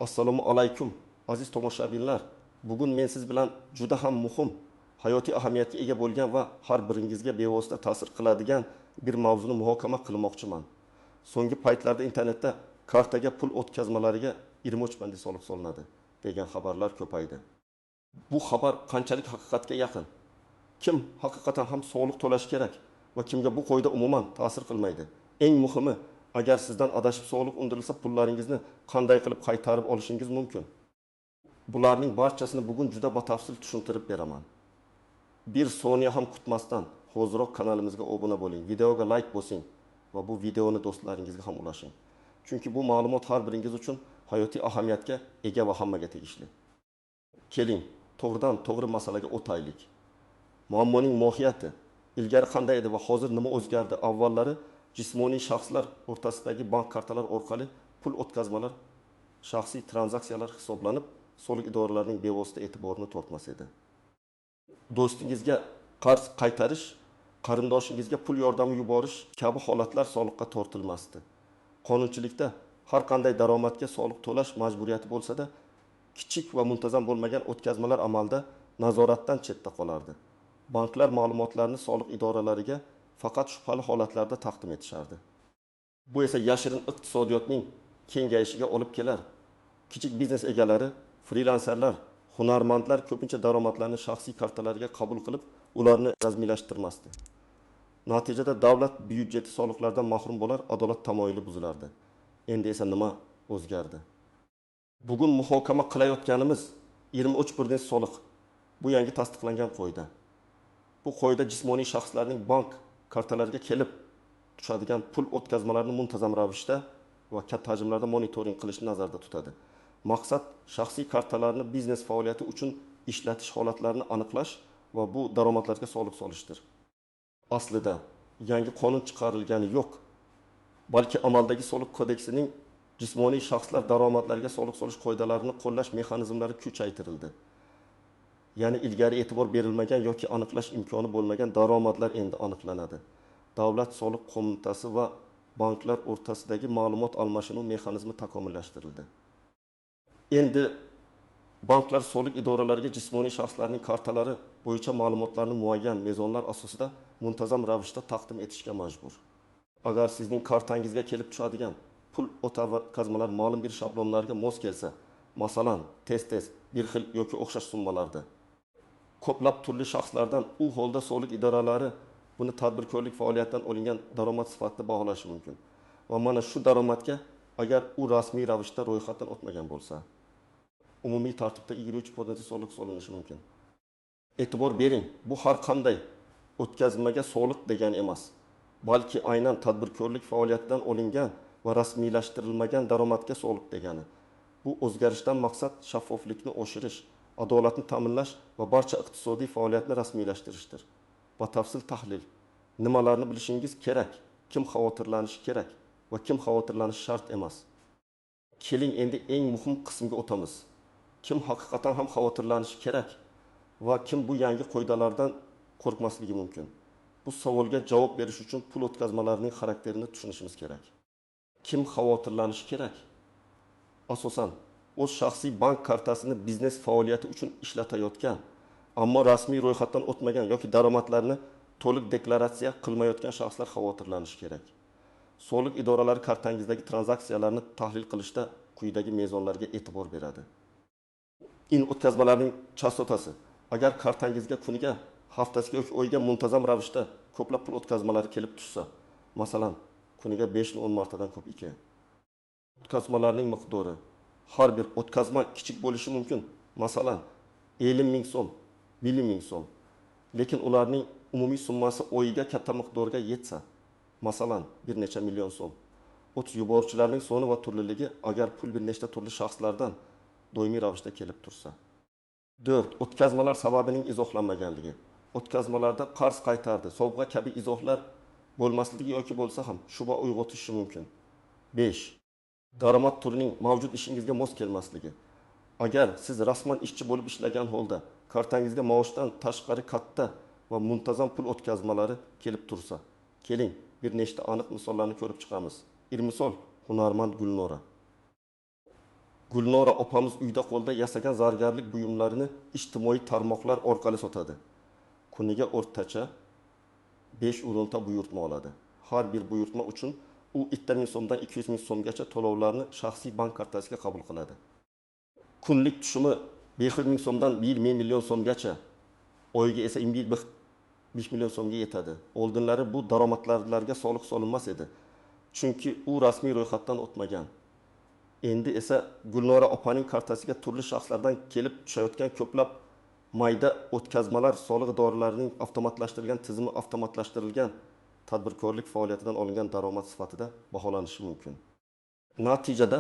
Assalomu alaykum aziz tomoshabinlar. Bugun men siz bilan juda ham muhim, hayotiy ahamiyatga ega bo'lgan va har biringizga bevosita ta'sir qiladigan bir mavzuni muhokama qilmoqchiman. So'nggi paytlarda internetda kartaga pul o'tkazmalariga 23% soliq solinadi degan xabarlar ko'paydi. Bu xabar qanchalik haqiqatga yaqin? Kim haqiqatan ham soliq to'lash kerak va kimga bu qoida umuman ta'sir qilmaydi? Eng muhimi, agar sizdan adashib soliq undirilsa, pullaringizni qanday qilib qaytarib olishingiz mumkin? Bularning barchasini bugun juda batafsil tushuntirib beraman. Bir soniya ham kutmasdan hoziroq kanalimizga obuna bo'ling, videoga like bosing va bu videoni do'stlaringizga ham ulashing. Chunki bu ma'lumot har biringiz uchun hayotiy ahamiyatga ega va hammaga tegishli. Keling, to'g'ridan to'g'ri masalaga o'taylik. Muammoning mohiyati ilgari qanday edi va hozir nima o'zgardi? Avvallari jismoniy shaxslar o'rtasidagi bank kartalar orqali pul o'tkazmalar shaxsiy tranzaksiyalar hisoblanib, soliq idoralarining bevosita e'tiborini tortmas edi. Do'stingizga qarz qaytarish, qarindoshingizga pul yordami yuborish kabi holatlar soliqqa tortilmasdi. Qonunchilikda har qanday daromadga soliq to'lash majburiyati bo'lsa-da, kichik va muntazam bo'lmagan o'tkazmalar amalda nazoratdan chetda qolardi. Banklar ma'lumotlarni soliq idoralariga faqat shubhali holatlarda taqdim etishardi. Bu esa yashirin iqtisodiyotning kengayishiga olib kelar. Kichik biznes egalari, frilanserlar, hunarmandlar ko'pincha daromadlarni shaxsiy kartalariga qabul qilib, ularni rasmiylashtirmasdi. Natijada davlat byudjeti soliqlardan mahrum bo'lar, adolat tamoyili buzilardi. Endi esa nima o'zgardi? Bugun muhokama qilayotganimiz 23% soliq. Bu yangi tasdiqlangan qoida. Bu qoida jismoniy shaxslarning bank kartalariga kelib tushadigan pul o'tkazmalarini muntazam ravishda va katta hajmlarda monitoring qilishni nazarda tutadi. Maqsad shaxsiy kartalarni biznes faoliyati uchun ishlatish holatlarini aniqlash va bu daromadlarga soliq solishdir. Aslida yangi qonun chiqarilgani yo'q, balki amaldagi soliq kodeksining jismoniy shaxslar daromadlariga soliq solish qoidalarini qo'llash mexanizmlari kuchaytirildi. Ya'ni ilgari e'tibor berilmagan yoki aniqlash imkoni bo'lmagan daromadlar endi aniqlanadi. Davlat soliq qo'mitasi va banklar o'rtasidagi ma'lumot almashinuv mexanizmi takomillashtirildi. Endi banklar soliq idoralariga jismoniy shaxslarning kartalari bo'yicha ma'lumotlarni muayyan mezonlar asosida muntazam ravishda taqdim etishga majbur. Agar sizning kartangizga kelib tushadigan pul o'tkazmalar ma'lum bir shablonlarga mos kelsa, masalan, tez-tez bir xil yoki o'xshash summalarda, ko'plab turli shaxslardan u holda soliq idoralari buni tadbirkorlik faoliyatidan olingan daromad sifatida baholashi mumkin. Va mana shu daromadga agar u rasmiy ravishda ro'yxatdan o'tmagan bo'lsa, umumiy tartibda 23% soliq solinishi mumkin. E'tibor bering, bu har qanday o'tkazmaga soliq degani emas, balki aynan tadbirkorlik faoliyatidan olingan va rasmiylashtirilmagan daromadga soliq degani. Bu o'zgarishdan maqsad shaffoflikni oshirish, adolatni ta'minlash va barcha iqtisodiy faoliyatni rasmiylashtirishdir. Batafsil tahlil. Nimalarni bilishingiz kerak, kim xavotirlanishi kerak va kim xavotirlanishi shart emas. Keling endi eng muhim qismga o'tamiz. Kim haqiqatan ham xavotirlanishi kerak va kim bu yangi qoidalardan qo'rqmasligi mumkin? Bu savolga javob berish uchun pul o'tkazmalarining xarakterini tushunishimiz kerak. Kim xavotirlanishi kerak? Asosan, o'z shaxsiy bank kartasini biznes faoliyati uchun ishlatayotgan, ammo rasmiy ro'yxatdan o'tmagan yoki daromadlarni to'liq deklaratsiya qilmayotgan shaxslar xavotirlanishi kerak. Soliq idoralari kartangizdagi tranzaksiyalarni tahlil qilishda quyidagi mezonlarga e'tibor beradi. O'tkazmalarning chastotasi. Agar kartangizga kuniga, haftasiga yoki oyiga muntazam ravishda ko'plab pul o'tkazmalari kelib tushsa, masalan, kuniga 5-10 martadan ko'p 2. O'tkazmalarning miqdori. Har bir o'tkazma kichik bo'lishi mumkin. Masalan, 50 ming so'm, 50 ming so'm. Lekin ularning umumiy summasi oyiga katta miqdorga yetsa, masalan, bir necha million so'm. Yuboruvchilarning soni va turliligi agar pul bir nechta turli shaxslardan doimiy ravishda kelib tursa. 4. O'tkazmalar sababining izohlanmaganligi. O'tkazmalarda qarz qaytardi, sovg'a kabi izohlar bo'lmasligi yoki bo'lsa ham shubha uyg'otishi mumkin. 5. Daromad turining mavjud ishingizga mos kelmasligi. Agar siz rasman ishchi bo'lib ishlagan holda kartangizga maoshdan tashqari katta va muntazam pul o'tkazmalari kelib tursa, keling bir nechta aniq misollarni ko'rib chiqamiz. Misol, hunarmand Gulnora. Gulnora opamiz uyda qo'lda yasagan zargarlik buyumlarini ijtimoiy tarmoqlar orqali sotadi. Kuniga o'rtacha 5 o'rinta buyurtma oladi. Har bir buyurtma uchun u 1000 so'mdan 200 ming so'mgacha to'lovlarni shaxsiy bank kartasiga qabul qiladi. Kunlik tushumi 500 ming so'mdan 1 million so'mgacha, oyiga esa 5 million so'mga yetadi. Oldinlari bu daromadlarga soliq solinmas edi. Chunki u rasmiy ro'yxatdan o'tmagan. Endi esa Gulnora opaning kartasiga turli shaxslardan kelib tushayotgan ko'plab mayda o'tkazmalar soliq idoralarining avtomatlashtirilgan tizimi avtomatlashtirilgan tadbirkorlik faoliyatidan olingan daromad sifatida baholanishi mumkin. Natijada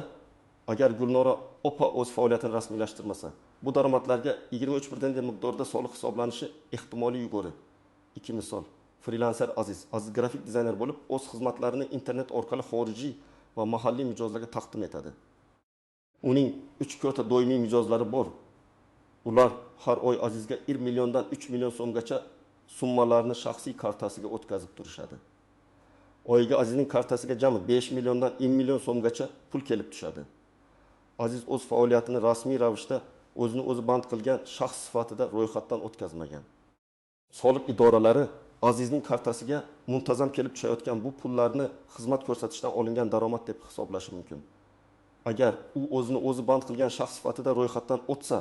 agar Gulnora opa o'z faoliyatini rasmiylashtirmasa, bu daromadlarga 23% miqdorda soliq hisoblanishi ehtimoli yuqori. İki misol. Freelancer Aziz grafik dizayner bo'lib, o'z xizmatlarini internet orqali xorijiy va mahalliy mijozlarga taqdim etadi. Uning 3 ko'ta doimiy mijozlari bor. Ular har oy Azizga 1 milliondan 3 million so'mgacha summalarni shaxsiy kartasiga o'tkazib turishadi. Oyiga Azizning kartasiga jami 5 milliondan 1 million so'mgacha pul kelib tushadi. Aziz o'z faoliyatini rasmiy ravishda o'zini o'zi band qilgan shaxs sifatida ro'yxatdan o'tkazmagan. Soliq idoralari Azizning kartasiga muntazam kelib tushayotgan bu pullarni xizmat ko'rsatishdan olingan daromad deb hisoblashi mumkin. Agar u o'zini o'zi band qilgan shaxs sifatida ro'yxatdan o'tsa,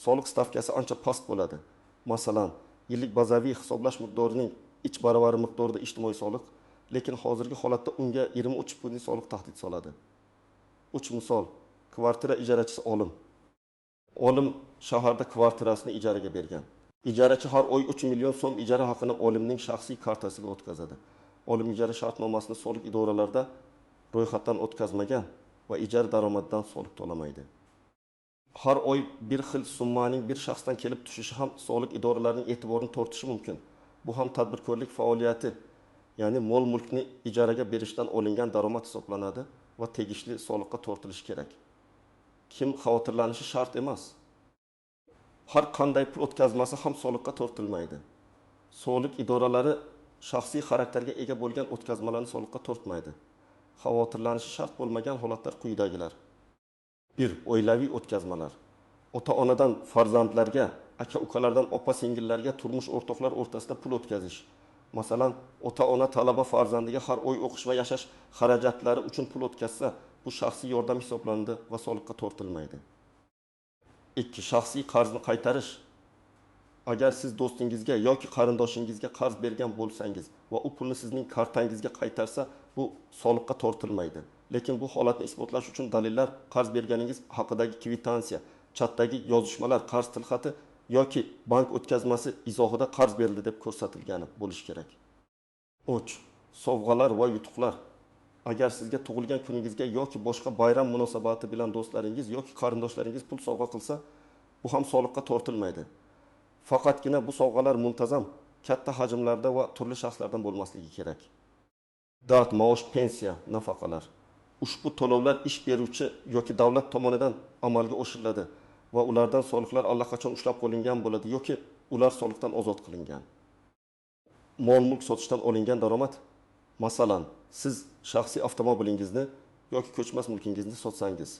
soliq stavkasi ancha past bo'ladi. Masalan, yillik bazaviy hisoblash miqdorining 3 baravari miqdorida ijtimoiy soliq, lekin hozirgi holatda unga 23% soliq tahdid soladi. 3 misol. Kvartira ijarachisi Olim. Olim shaharda kvartirasini ijaraga bergan. Ijarachi har oy 3 million so'm ijara haqini Olimning shaxsiy kartasiga o'tkazadi. Olim ijara shartnomasini soliq idoralarida ro'yxatdan o'tkazmagan va ijara daromadidan soliq to'lamaydi. Har oy bir xil summaning bir shaxsdan kelib tushishi ham soliq idoralarining e'tiborini tortishi mumkin. Bu ham tadbirkorlik faoliyati, ya'ni mol-mulkni ijaraga berishdan olingan daromad hisoblanadi va tegishli soliqqa tortilishi kerak. Kim xavotirlanishi shart emas. Har qanday pul o'tkazmasi ham soliqqa tortilmaydi. Soliq idoralari shaxsiy xarakterga ega bo'lgan o'tkazmalarni soliqqa tortmaydi. Xavotirlanishi shart bo'lmagan holatlar quyidagilar. 1. Oilaviy o'tkazmalar. Ota-onadan farzandlarga, aka-ukalardan opa-singillarga turmush o'rtoqlar o'rtasida pul o'tkazish. Masalan, ota-ona talaba farzandiga har oy o'qish va yashash xarajatlari uchun pul o'tkazsa, bu shaxsiy yordam hisoblanadi va soliqqa tortilmaydi. 2. Shaxsiy qarzni qaytarish. Agar siz do'stingizga yoki qarindoshingizga qarz bergan bo'lsangiz va u pulni sizning kartangizga qaytarsa, bu soliqqa tortilmaydi. Lekin bu holatni isbotlash uchun dalillar, qarz berganingiz haqidagi kvitansiya, chatdagi yozishmalar, qarz tilxati yoki bank o'tkazmasi izohida qarz berildi deb ko'rsatilgani bo'lishi kerak. 3. Sovg'alar va yutuqlar. Agar sizga tug'ilgan kuningizga yoki boshqa bayram munosabati bilan do'stlaringiz yoki qarindoshlaringiz pul sovg'a qilsa, bu ham soliqqa tortilmaydi. Faqatgina bu sovg'alar muntazam, katta hajmlarda va turli shaxslardan bo'lmasligi kerak. Dard, maosh, pensiya, nafaqalar. Ushbu to'lovlar ish beruvchi yoki davlat tomonidan amalga oshiriladi va ulardan soliqlar allaqachon ushlab qo'lingan bo'ladi yoki ular soliqdan ozod qilingan. Mol-mulk sotishdan olingan daromad. Masalan, siz shaxsiy avtomobilingizni yoki ko'chmas mulkingizni sotsangiz,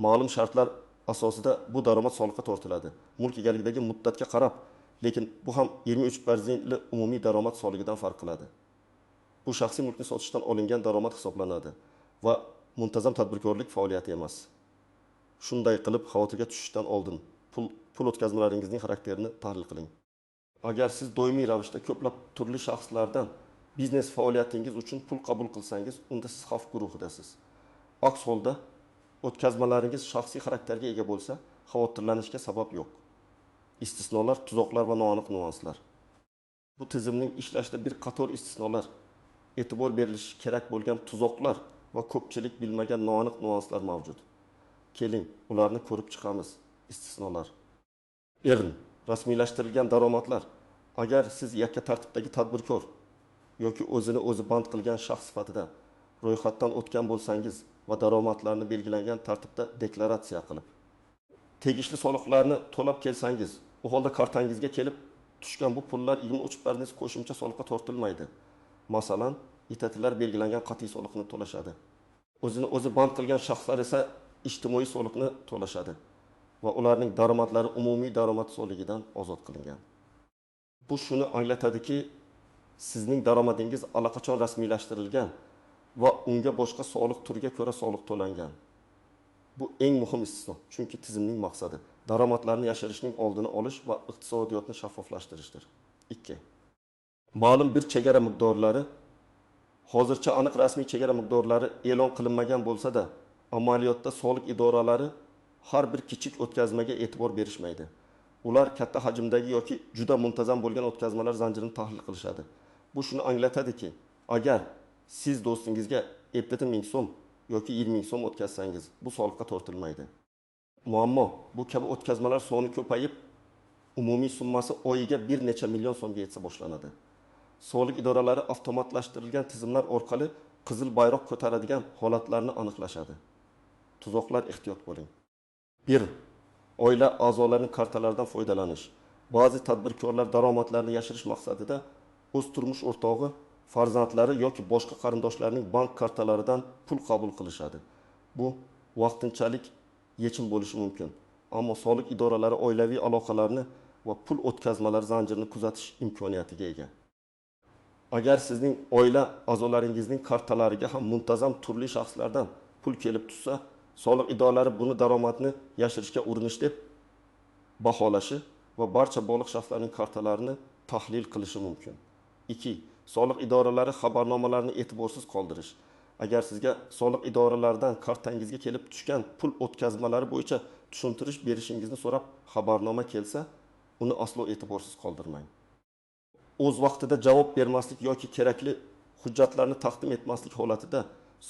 ma'lum shartlar asosida bu daromad soliqqa tortiladi. Mulk egaligidagi muddatga qarab, lekin bu ham 23% umumiy daromad solig'idan farq qiladi. Bu shaxsiy mulkni sotishdan olingan daromad hisoblanadi va muntazam tadbirkorlik faoliyati emas. Shunday qilib, xavotirga tushishdan oldin pul o'tkazmalaringizning xarakterini tahlil qiling. Agar siz doimiy ravishda ko'plab turli shaxslardan biznes faoliyatingiz uchun pul qabul qilsangiz, unda siz xavf guruhidasiz. Aks holda o'tkazmalaringiz shaxsiy xarakterga ega bo'lsa, xavotirlanishga sabab yo'q. Istisnolar, tuzoqlar va noaniq nuanslar. Bu tizimning ishlashida bir qator istisnolar, e'tibor berilishi kerak bo'lgan tuzoqlar va ko'pchilik bilmagan noaniq nuanslar mavjud. Keling, ularni ko'rib chiqamiz. Istisnolar. Rasmiylashtirilgan daromadlar. Agar siz yakka tartibdagi tadbirkor yoki o'zini o'zi band qilgan shaxs sifatida ro'yxatdan o'tgan bo'lsangiz va daromadlarni belgilangan tartibda deklaratsiya qilib, tegishli soliqlarni to'lab kelsangiz, u holda kartangizga kelib tushgan bu pullar 23% qo'shimcha soliqqa tortilmaydi. Masalan, ITTlar belgilangan qat'iy soliqni to'lashadi. O'zini o'zi band qilgan shaxslar esa ijtimoiy soliqni to'lashadi va ularning daromadlari umumiy daromad soligidan ozod qilingan. Bu shuni anglatadiki, sizning daromadingiz allaqachon rasmiylashtirilgan va unga boshqa soliq turiga ko'ra soliq to'langan. Bu eng muhim istisno, chunki tizimning maqsadi daromadlarni yashirishning oldini olish va iqtisodiyotni shaffoflashtirishdir. 2. Ma'lum bir chegara miqdorlari, hozircha aniq rasmiy chegara miqdorlari e'lon qilinmagan bo'lsa-da, amaliyotda soliq idoralari har bir kichik o'tkazmaga e'tibor berishmaydi. Ular katta hajmdagi yoki juda muntazam bo'lgan o'tkazmalar zanjirini tahlil qilishadi. Bu shuni anglatadiki, agar siz do'stingizga 50 ming so'm yoki 20 ming so'm o'tkazsangiz, bu soliqqa tortilmaydi. Muammo bu kabi o'tkazmalar soni ko'payib, umumiy summasi oyiga bir necha million so'mga yetsa boshlanadi. Soliq idoralari avtomatlashtirilgan tizimlar orqali qizil bayroq ko'taradigan holatlarni aniqlashadi. Tuzoqlar ehtiyot bo'ling. 1. Oila a'zolarining kartalaridan foydalanish. Ba'zi tadbirkorlar daromadlarini yashirish maqsadida o'z turmush o'rtog'i, farzandlari yoki boshqa qarindoshlarining bank kartalaridan pul qabul qilishadi. Bu vaqtinchalik yechim bo'lishi mumkin, ammo soliq idoralari oilaviy aloqalarni va pul o'tkazmalari zanjirini kuzatish imkoniyatiga ega. Agar sizning oila a'zolaringizning kartalariga ham muntazam turli shaxslardan pul kelib tushsa, soliq idoralari buni daromadni yashirishga urinish deb baholashi va barcha bog'liq shaxslarning kartalarini tahlil qilishi mumkin. 2. Soliq idoralari xabarnomalarni e'tiborsiz qoldirish. Agar sizga soliq idoralaridan kartangizga kelib tushgan pul o'tkazmalari bo'yicha tushuntirish berishingizni so'rab xabarnoma kelsa, uni aslo e'tiborsiz qoldirmang. O'z vaqtida javob bermaslik yoki kerakli hujjatlarni taqdim etmaslik holatida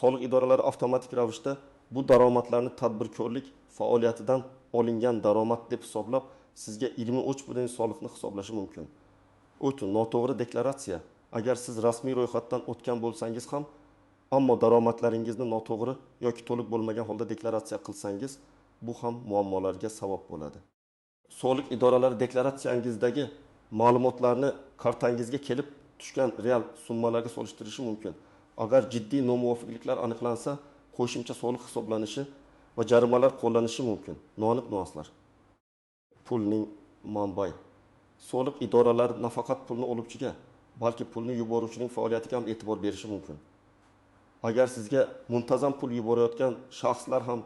soliq idoralari avtomatik ravishda bu daromadlarni tadbirkorlik faoliyatidan olingan daromad deb hisoblab, sizga 23% soliqni hisoblashi mumkin. Noto'g'ri deklaratsiya. Agar siz rasmiy ro'yxatdan o'tgan bo'lsangiz ham, ammo daromadlaringizni noto'g'ri yoki to'liq bo'lmagan holda deklaratsiya qilsangiz, bu ham muammolarga sabab bo'ladi. Soliq idoralari deklaratsiyangizdagi ma'lumotlarni kartangizga kelib tushgan real summalarga solishtirishi mumkin. Agar jiddiy nomuvofiqliklar aniqlansa, qo'shimcha soliq hisoblanishi va jarimalar qo'llanishi mumkin. Noaniq nuanslar. Pulning manbai. Soliq idoralari nafaqat pulni oluvchiga, balki pulni yuboruvchining faoliyatiga ham e'tibor berishi mumkin. Agar sizga muntazam pul yuborayotgan shaxslar ham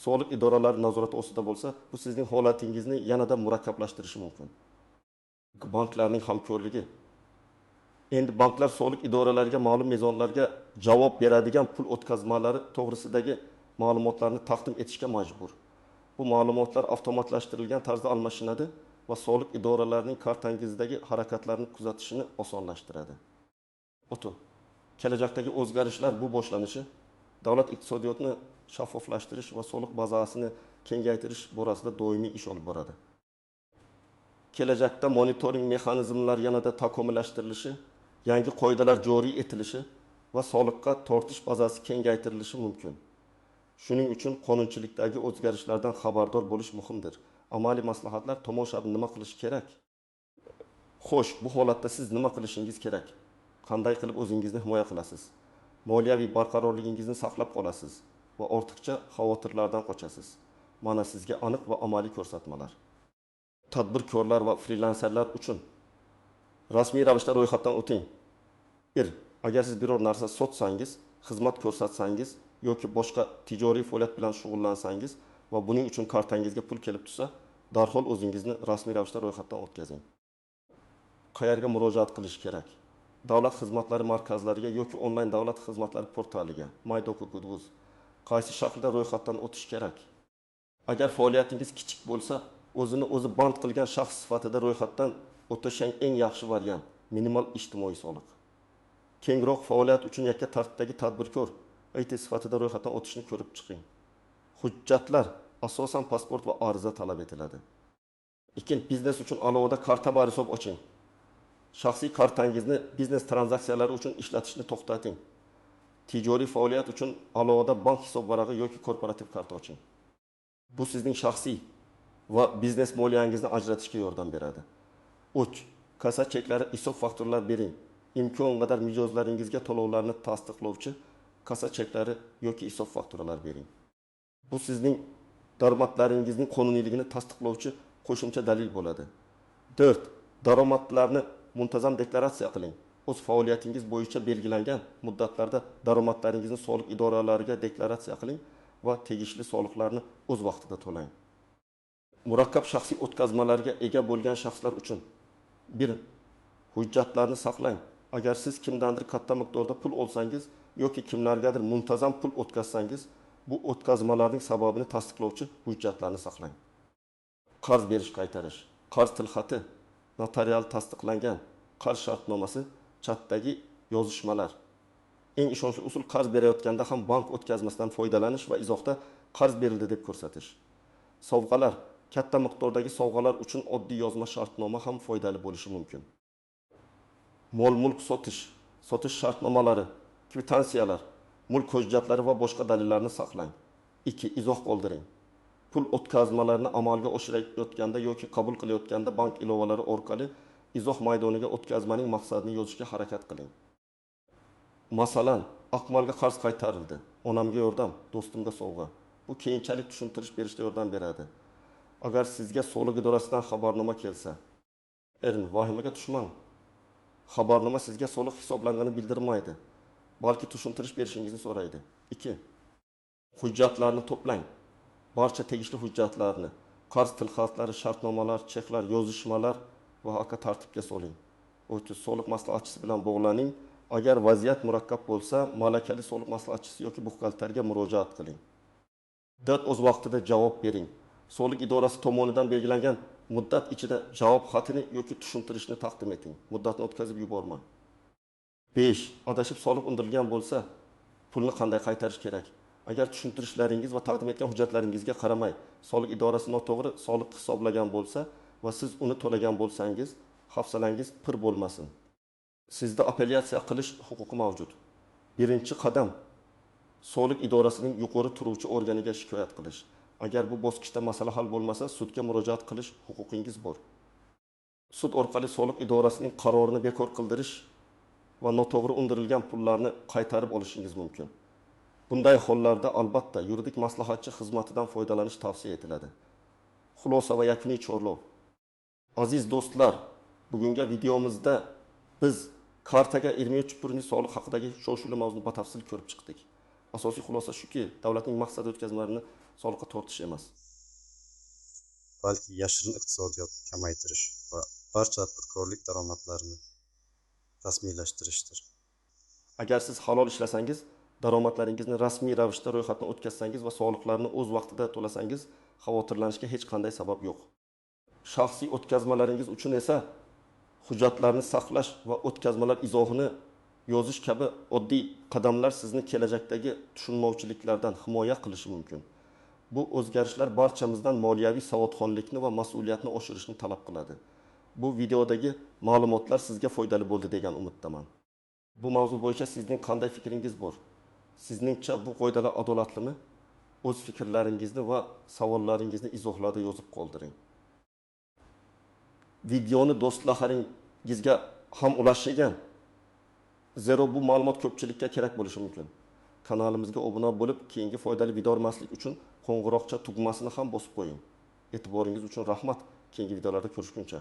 soliq idoralari nazorati ostida bo'lsa, bu sizning holatingizni yanada murakkablashtirishi mumkin. Banklarning hamkorligi. Endi banklar soliq idoralariga ma'lum mezonlarga javob beradigan pul o'tkazmalari to'g'risidagi ma'lumotlarni taqdim etishga majbur. Bu ma'lumotlar avtomatlashtirilgan tarzda almashinadi va soliq idoralarining kartangizdagi harakatlarni kuzatishini osonlashtiradi. Kelajakdagi o'zgarishlar bu boshlanishi davlat iqtisodiyotini shaffoflashtirish va soliq bazasini kengaytirish borasida doimiy ish olib boradi. Kelajakda monitoring mexanizmlari yanada takomillashtirilishi, yangi qoidalar joriy etilishi va soliqqa tortish bazasi kengaytirilishi mumkin. Shuning uchun qonunchilikdagi o'zgarishlardan xabardor bo'lish muhimdir. Amaliy maslahatlar tomoshabin nima qilish kerak? Xo'sh, bu holatda siz nima qilishingiz kerak? Qanday qilib o'zingizni himoya qilasiz? Moliyaviy barqarorligingizni saqlab qolasiz va ortiqcha xavotirlardan qochasiz. Mana sizga aniq va amaliy ko'rsatmalar. Tadbirkorlar va frilanserlar uchun rasmiy ravishda ro'yxatdan o'ting. 1. Agar siz biror narsa sotsangiz, xizmat ko'rsatsangiz yoki boshqa tijoriy faoliyat bilan shug'ullansangiz va buning uchun kartangizga pul kelib tushsa, darhol o'zingizni rasmiy ravishda ro'yxatdan o'tkazing. Qayerga murojaat qilish kerak? Davlat xizmatlari markazlariga yoki onlayn davlat xizmatlari portaliga, MyDoku.uz. Qaysi shaklda ro'yxatdan o'tish kerak? Agar faoliyatingiz kichik bo'lsa, o'zini o'zi band qilgan shaxs sifatida ro'yxatdan o'tishning eng yaxshi variant minimal ijtimoiy soliq. Kengroq faoliyat uchun yakka tartibdagi tadbirkor IT sifatida ro'yxatdan o'tishni ko'rib chiqing. Hujjatlar asosan pasport va ariza talab etiladi. 2. Biznes uchun alohida karta bar hisob oching. Shaxsiy kartangizni biznes tranzaksiyalari uchun ishlatishni to'xtating. Tijoriy faoliyat uchun alohida bank hisob varag'i yoki korporativ karta oching. Bu sizning shaxsiy va biznes moliyangizni ajratishga yordam beradi. 3. Kassa cheklari, hisob fakturalar bering. Imkon qadar mijozlaringizga to'lovlarni tasdiqlovchi kassa cheklari yoki hisob fakturalar bering. Bu sizning daromadlaringizning qonuniyligini tasdiqlovchi qo'shimcha dalil bo'ladi. 4. Daromadlarni muntazam deklaratsiya qiling. O'z faoliyatingiz bo'yicha belgilangan muddatlarda daromadlaringizni soliq idoralariga deklaratsiya qiling va tegishli soliqlarni o'z vaqtida to'lang. Murakkab shaxsiy o'tkazmalarga ega bo'lgan shaxslar uchun 1. Hujjatlarni saqlang. Agar siz kimdandir katta miqdorda pul olsangiz yoki kimlargadir muntazam pul o'tkazsangiz, bu o'tkazmalarning sababini tasdiqlovchi hujjatlarni saqlang. Qarz berish qaytarish, qarz tilxati, notarial tasdiqlangan qarz shartnomasi, chatdagi yozishmalar. Eng ishonchli usul qarz berayotganda ham bank o'tkazmasidan foydalanish va izohda qarz berildi deb ko'rsatish. Sovg'alar, katta miqdordagi sovg'alar uchun oddiy yozma shartnoma ham foydali bo'lishi mumkin. Mol-mulk sotish shartnomalari, kvitansiyalar, mulk hujjatlari va boshqa dalillarni saqlang. 2. Izoh qoldiring. Pul o'tkazmalarini amalga oshirayotganda yoki qabul qilayotganda bank ilovalari orqali izoh maydoniga o'tkazmaning maqsadini yozishga harakat qiling. Masalan, Aqmalga qarz qaytarildi. Onamga yordam, do'stimga sovg'a. Bu keyinchalik tushuntirish berishda yordam beradi. Agar sizga soliq idorasidan xabarnoma kelsa, vahimaga tushmang. Xabarnoma sizga soliq hisoblanganini bildirmaydi. Balki tushuntirish berishingizni so'raydi. 2. Hujjatlarni to'plang. Barcha tegishli hujjatlarni, qarz tilxatlari, shartnomalar, cheklar, yozishmalar va hokazo tartibga soling. 3. Soliq maslahatchisi bilan bog'laning. Agar vaziyat murakkab bo'lsa, malakali soliq maslahatchisi yoki buxgalterga murojaat qiling. 4. O'z vaqtida javob bering. Soliq idorasi tomonidan belgilangan muddat ichida javob xatini yoki tushuntirishni taqdim eting. Muddatni o'tkazib yubormang. 5. Adashib soliq undirilgan bo'lsa, pulni qanday qaytarish kerak? Agar tushuntirishlaringiz va taqdim etgan hujjatlaringizga qaramay, soliq idorasi noto'g'ri soliq hisoblagan bo'lsa va siz uni to'lagan bo'lsangiz, hafsalangiz pir bo'lmasin. Sizda apellyatsiya qilish huquqi mavjud. Birinchi qadam soliq idorasining yuqori turuvchi organiga shikoyat qilish. Agar bu bosqichda masala hal bo'lmasa, sudga murojaat qilish huquqingiz bor. Sud orqali soliq idorasining qarorini bekor qildirish va noto'g'ri undirilgan pullarni qaytarib olishingiz mumkin. Bunday hollarda albatta yuridik maslahatchi xizmatidan foydalanish tavsiya etiladi. Xulosa va yakuniy chorlov. Aziz do'stlar, bugungi videomizda biz kartaga 23 soliq haqidagi shov-shuvli mavzuni batafsil ko'rib chiqdik. Asosiy xulosa shuki, davlatning maqsadi o'tkazmalarni soliqqa tortish emas, balki yashirin iqtisodiyotni kamaytirish va barcha tadbirkorlik daromadlarini rasmiylashtirishdir. Agar siz halol ishlasangiz, daromadlaringizni rasmiy ravishda ro'yxatdan o'tkazsangiz va soliqlarni o'z vaqtida to'lasangiz, xavotirlanishga hech qanday sabab yo'q. Shaxsiy o'tkazmalaringiz uchun esa hujjatlarni saqlash va o'tkazmalar izohini yozish kabi oddiy qadamlar sizni kelajakdagi tushunmovchiliklardan himoya qilishi mumkin. Bu o'zgarishlar barchamizdan moliyaviy savodxonlikni va mas'uliyatni oshirishni talab qiladi. Bu videodagi ma'lumotlar sizga foydali bo'ldi degan umiddaman. Bu mavzu bo'yicha sizning qanday fikringiz bor? Sizningcha bu qoidalar adolatlimi? O'z fikrlaringizni va savollaringizni izohlarda yozib qoldiring. Videoni do'stlaringizga ham ulashgan. Zero bu ma'lumot ko'pchilikka kerak bo'lishi mumkin. Kanalimizga obuna bo'lib, keyingi foydali video olmaslik uchun qo'ng'iroqcha tugmasini ham bosib qo'ying. E'tiboringiz uchun rahmat. Keyingi videolarda ko'rishguncha.